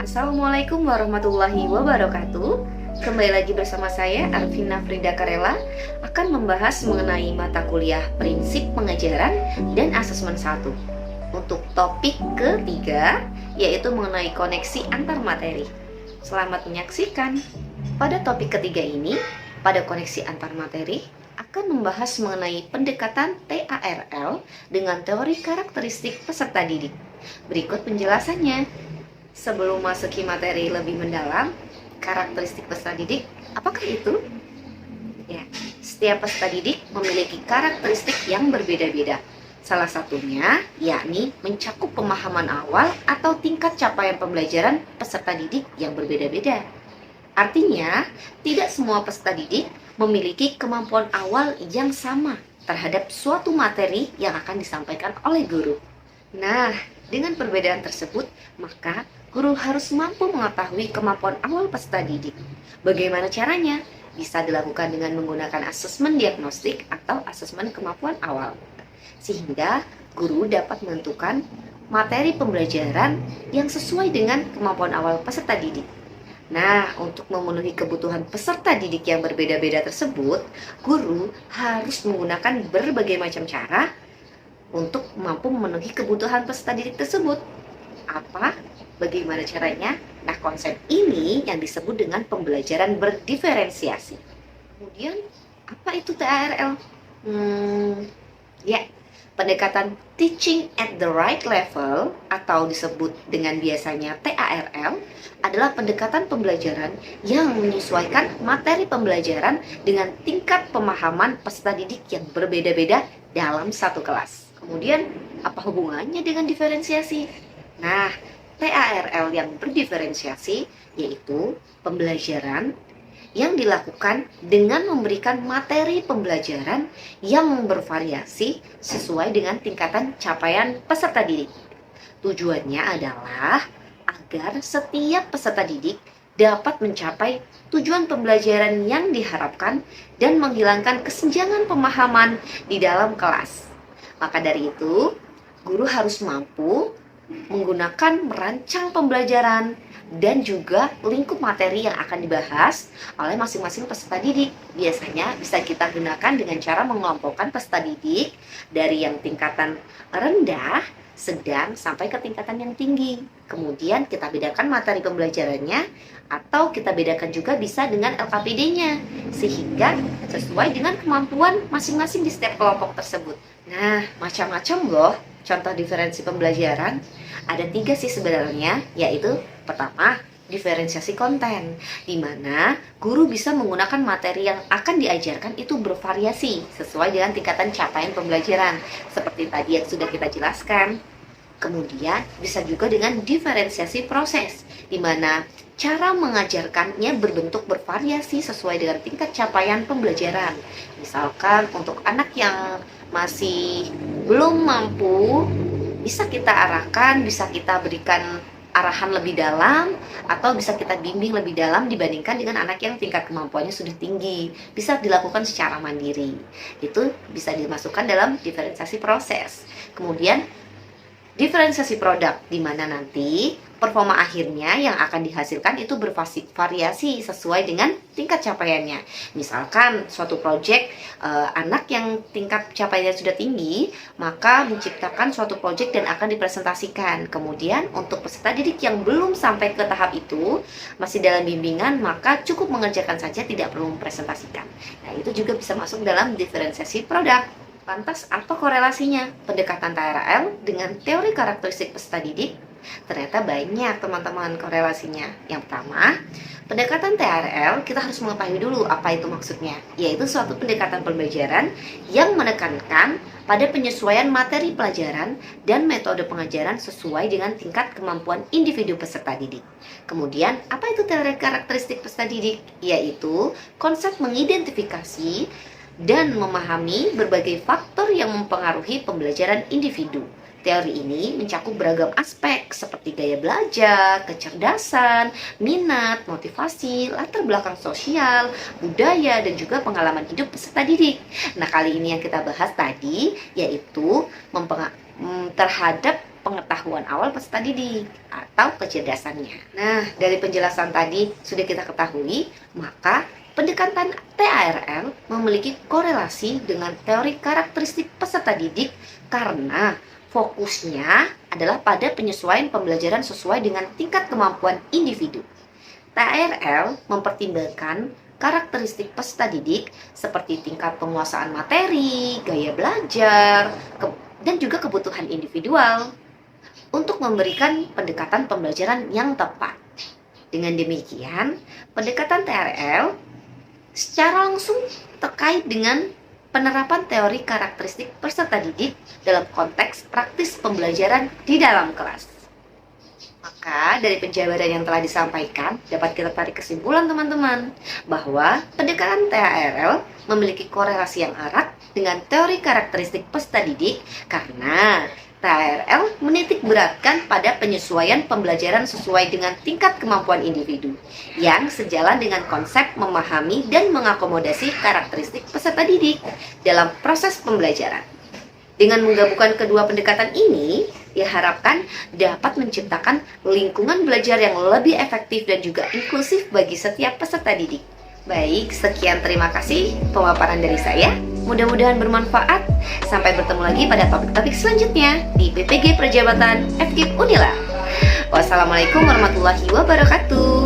Assalamualaikum warahmatullahi wabarakatuh. Kembali lagi bersama saya Arvina Frida Karela akan membahas mengenai mata kuliah prinsip pengajaran dan asesmen 1. Untuk topik ketiga yaitu mengenai koneksi antar materi. Selamat menyaksikan. Pada topik ketiga ini, pada koneksi antar materi akan membahas mengenai pendekatan TARL dengan teori karakteristik peserta didik. Berikut penjelasannya. Sebelum masuki materi lebih mendalam, karakteristik peserta didik, apakah itu? Ya, setiap peserta didik memiliki karakteristik yang berbeda-beda. Salah satunya yakni mencakup pemahaman awal atau tingkat capaian pembelajaran peserta didik yang berbeda-beda. Artinya, tidak semua peserta didik memiliki kemampuan awal yang sama terhadap suatu materi yang akan disampaikan oleh guru. Nah, dengan perbedaan tersebut, maka guru harus mampu mengetahui kemampuan awal peserta didik. Bagaimana caranya? Bisa dilakukan dengan menggunakan asesmen diagnostik atau asesmen kemampuan awal. Sehingga guru dapat menentukan materi pembelajaran yang sesuai dengan kemampuan awal peserta didik. Nah, untuk memenuhi kebutuhan peserta didik yang berbeda-beda tersebut, guru harus menggunakan berbagai macam cara untuk mampu memenuhi kebutuhan peserta didik tersebut. Apa? Bagaimana caranya? Nah, konsep ini yang disebut dengan pembelajaran berdiferensiasi. Kemudian, apa itu TARL? Pendekatan teaching at the right level atau disebut dengan biasanya TARL adalah pendekatan pembelajaran yang menyesuaikan materi pembelajaran dengan tingkat pemahaman peserta didik yang berbeda-beda dalam satu kelas. Kemudian, apa hubungannya dengan diferensiasi? Nah, TARL yang berdiferensiasi yaitu pembelajaran yang dilakukan dengan memberikan materi pembelajaran yang bervariasi sesuai dengan tingkatan capaian peserta didik. Tujuannya adalah agar setiap peserta didik dapat mencapai tujuan pembelajaran yang diharapkan dan menghilangkan kesenjangan pemahaman di dalam kelas. Maka dari itu, guru harus mampu menggunakan merancang pembelajaran dan juga lingkup materi yang akan dibahas oleh masing-masing peserta didik. Biasanya bisa kita gunakan dengan cara mengelompokkan peserta didik dari yang tingkatan rendah, sedang, sampai ke tingkatan yang tinggi. Kemudian kita bedakan materi pembelajarannya atau kita bedakan juga bisa dengan LKPD-nya sehingga sesuai dengan kemampuan masing-masing di setiap kelompok tersebut. Nah, macam-macam loh contoh diferensi pembelajaran. Ada 3 sih sebenarnya, yaitu pertama, diferensiasi konten, di mana guru bisa menggunakan materi yang akan diajarkan itu bervariasi sesuai dengan tingkatan capaian pembelajaran, seperti tadi yang sudah kita jelaskan. Kemudian bisa juga dengan diferensiasi proses, di mana cara mengajarkannya berbentuk bervariasi sesuai dengan tingkat capaian pembelajaran. Misalkan untuk anak yang masih belum mampu, bisa kita arahkan, bisa kita berikan arahan lebih dalam, atau bisa kita bimbing lebih dalam dibandingkan dengan anak yang tingkat kemampuannya sudah tinggi. Bisa dilakukan secara mandiri. Itu bisa dimasukkan dalam diferensiasi proses. Kemudian diferensiasi produk, di mana nanti performa akhirnya yang akan dihasilkan itu bervariasi sesuai dengan tingkat capaiannya. Misalkan suatu proyek anak yang tingkat capaiannya sudah tinggi, maka menciptakan suatu proyek dan akan dipresentasikan. Kemudian untuk peserta didik yang belum sampai ke tahap itu, masih dalam bimbingan, maka cukup mengerjakan saja, tidak perlu mempresentasikan. Nah, itu juga bisa masuk dalam diferensiasi produk. Lantas, apa korelasinya pendekatan TARL dengan teori karakteristik peserta didik? Ternyata banyak teman-teman korelasinya. Yang pertama, pendekatan TARL kita harus mengetahui dulu apa itu maksudnya, yaitu suatu pendekatan pembelajaran yang menekankan pada penyesuaian materi pelajaran dan metode pengajaran sesuai dengan tingkat kemampuan individu peserta didik. Kemudian, apa itu teori karakteristik peserta didik? Yaitu konsep mengidentifikasi dan memahami berbagai faktor yang mempengaruhi pembelajaran individu. Teori ini mencakup beragam aspek seperti gaya belajar, kecerdasan, minat, motivasi, latar belakang sosial, budaya, dan juga pengalaman hidup peserta didik. Nah, kali ini yang kita bahas tadi yaitu terhadap pengetahuan awal peserta didik atau kecerdasannya. Nah, dari penjelasan tadi sudah kita ketahui, maka pendekatan TARL memiliki korelasi dengan teori karakteristik peserta didik karena fokusnya adalah pada penyesuaian pembelajaran sesuai dengan tingkat kemampuan individu. TARL mempertimbangkan karakteristik peserta didik seperti tingkat penguasaan materi, gaya belajar, dan juga kebutuhan individual untuk memberikan pendekatan pembelajaran yang tepat. Dengan demikian, pendekatan TARL secara langsung terkait dengan penerapan teori karakteristik peserta didik dalam konteks praktis pembelajaran di dalam kelas. Maka dari penjabaran yang telah disampaikan, dapat kita tarik kesimpulan teman-teman bahwa pendekatan TARL memiliki korelasi yang erat dengan teori karakteristik peserta didik karena TARL menitik beratkan pada penyesuaian pembelajaran sesuai dengan tingkat kemampuan individu yang sejalan dengan konsep memahami dan mengakomodasi karakteristik peserta didik dalam proses pembelajaran. Dengan menggabungkan kedua pendekatan ini, diharapkan dapat menciptakan lingkungan belajar yang lebih efektif dan juga inklusif bagi setiap peserta didik. Baik, sekian terima kasih pemaparan dari saya. Mudah-mudahan bermanfaat. Sampai bertemu lagi pada topik-topik selanjutnya di PPG Perjabatan FKIP Unila. Wassalamualaikum warahmatullahi wabarakatuh.